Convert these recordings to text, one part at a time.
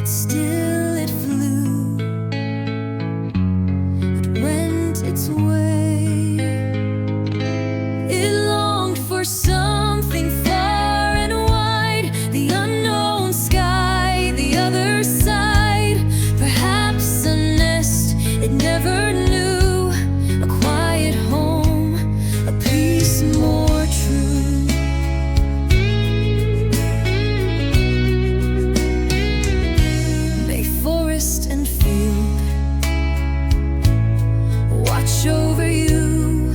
but still it flew. It went its way. It longed for something far and wide, the unknown sky, the other side. Perhaps a nest it never knew, a quiet home, a peace more true. May forest and field watch over you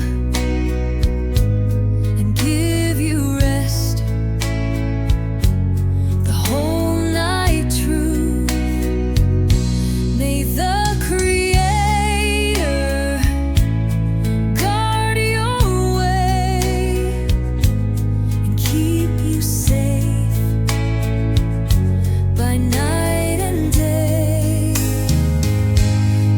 and give you rest the whole night through. May the Creator guard your way and keep you safe by night and day.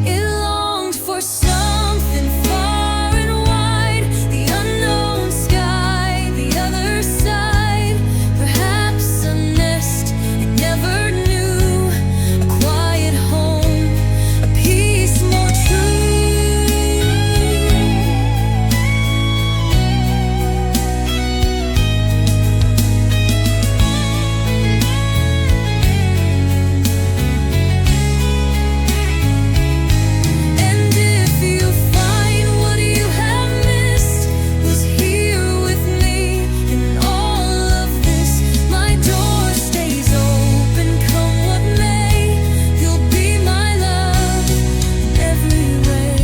It longed for something far and wide, the unknown sky, the other side. Perhaps a nest it never knew, a quiet home, a peace more true. And if you find what you have missed was here with me in all of this, my door stays open, come what may. You'll be my love in every way.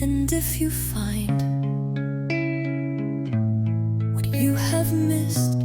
And if you find what you have missed